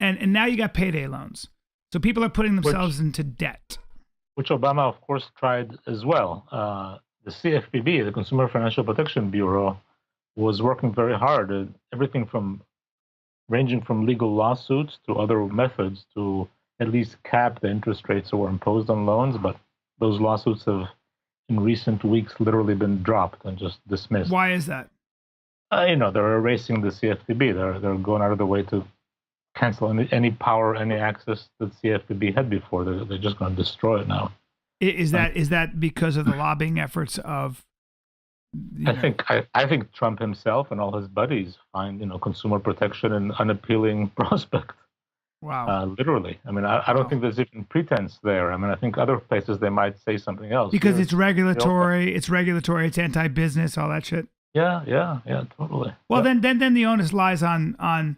And now you got payday loans. So people are putting themselves into debt. Which Obama, of course, tried as well. The CFPB, the Consumer Financial Protection Bureau, was working very hard at everything from ranging from legal lawsuits to other methods to at least cap the interest rates that were imposed on loans. But those lawsuits have, in recent weeks, literally been dropped and just dismissed. Why is that? They're erasing the CFPB. They're going out of the way to cancel any power, any access that CFPB had before. They're just going to destroy it now. Is that because of the lobbying efforts of? I think Trump himself and all his buddies find consumer protection an unappealing prospect. Wow. Literally. I mean, I don't think there's even pretense there. I mean, I think other places they might say something else. Because it's regulatory, it's anti-business, all that shit. Yeah, totally. Well, then the onus lies on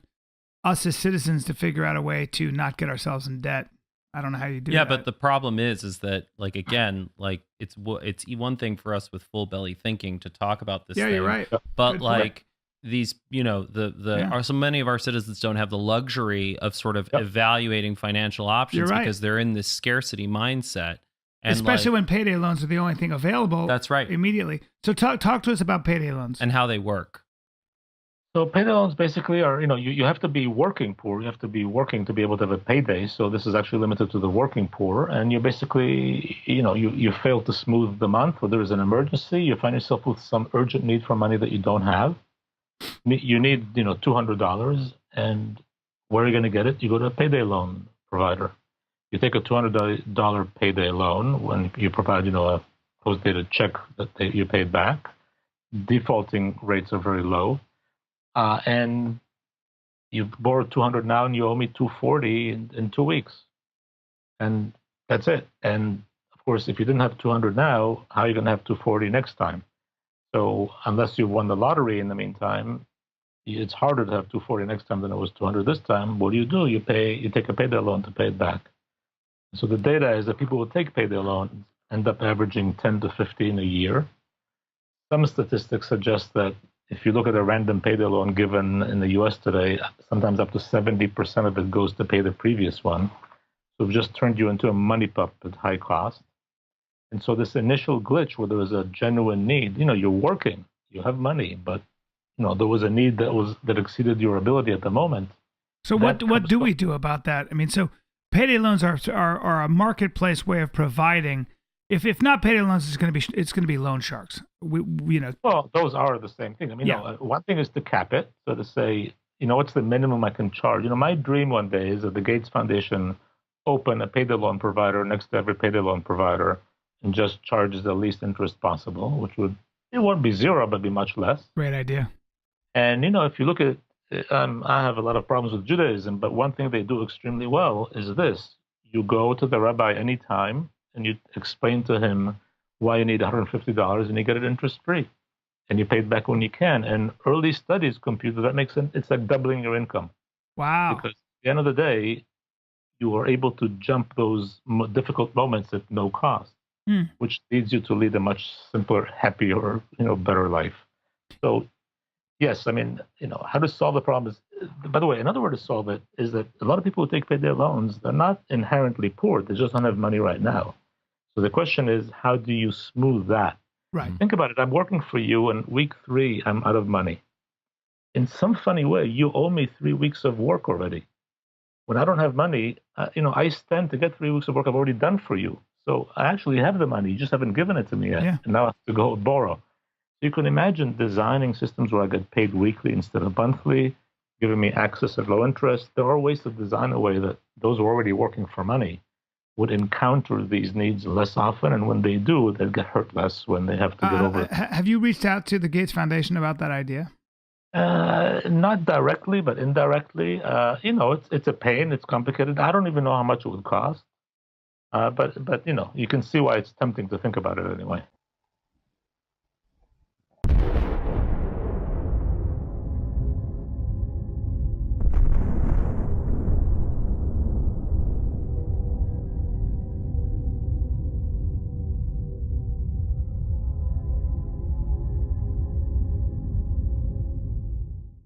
us as citizens to figure out a way to not get ourselves in debt. I don't know how you do that. Yeah, but the problem is that, like, again, like it's one thing for us with full belly thinking to talk about this. Yeah, thing, you're right. But like these, are so many of our citizens don't have the luxury of sort of evaluating financial options because they're in this scarcity mindset. And especially when payday loans are the only thing available. That's right. Immediately. So talk to us about payday loans and how they work. So payday loans basically are, you have to be working poor. You have to be working to be able to have a payday. So this is actually limited to the working poor. And you basically, you fail to smooth the month, or there is an emergency. You find yourself with some urgent need for money that you don't have. You need, $200. And where are you going to get it? You go to a payday loan provider. You take a $200 payday loan when you provide, a post-dated check that you paid back. Defaulting rates are very low. And you borrowed $200 now, and you owe me $240 in 2 weeks, and that's it. And of course, if you didn't have $200 now, how are you going to have $240 next time? So unless you won the lottery in the meantime, it's harder to have $240 next time than it was $200 this time. What do? You take a payday loan to pay it back. So the data is that people who take payday loans end up averaging 10 to 15 a year. Some statistics suggest that if you look at a random payday loan given in the U.S. today, sometimes up to 70% of it goes to pay the previous one. So we've just turned you into a money pup at high cost. And so this initial glitch where there was a genuine need, you're working, you have money, but there was a need that exceeded your ability at the moment. So what do we do about that? I mean, so payday loans are a marketplace way of providing. If not payday loans, it's going to be loan sharks. Well, those are the same thing. I mean, one thing is to cap it. So to say, what's the minimum I can charge? My dream one day is that the Gates Foundation open a payday loan provider next to every payday loan provider and just charges the least interest possible, which it won't be zero, but be much less. Great idea. And, if you look at, I have a lot of problems with Judaism, but one thing they do extremely well is this. You go to the rabbi anytime, and you explain to him why you need $150, and you get it interest-free. And you pay it back when you can. And early studies compute that makes sense. It's like doubling your income. Wow. Because at the end of the day, you are able to jump those difficult moments at no cost, which leads you to lead a much simpler, happier, better life. So, yes, I mean, how to solve the problem is, by the way, another way to solve it is that a lot of people who take payday loans, they're not inherently poor. They just don't have money right now. So the question is, how do you smooth that? Right. Think about it. I'm working for you, and week 3, I'm out of money. In some funny way, you owe me 3 weeks of work already. When I don't have money, I stand to get 3 weeks of work I've already done for you. So I actually have the money. You just haven't given it to me yet. Yeah. And now I have to go borrow. You can imagine designing systems where I get paid weekly instead of monthly, giving me access at low interest. There are ways to design a way that those who are already working for money would encounter these needs less often, and when they do, they'll get hurt less when they have to get over it. Have you reached out to the Gates Foundation about that idea? Not directly, but indirectly. It's a pain. It's complicated. I don't even know how much it would cost. But you can see why it's tempting to think about it anyway.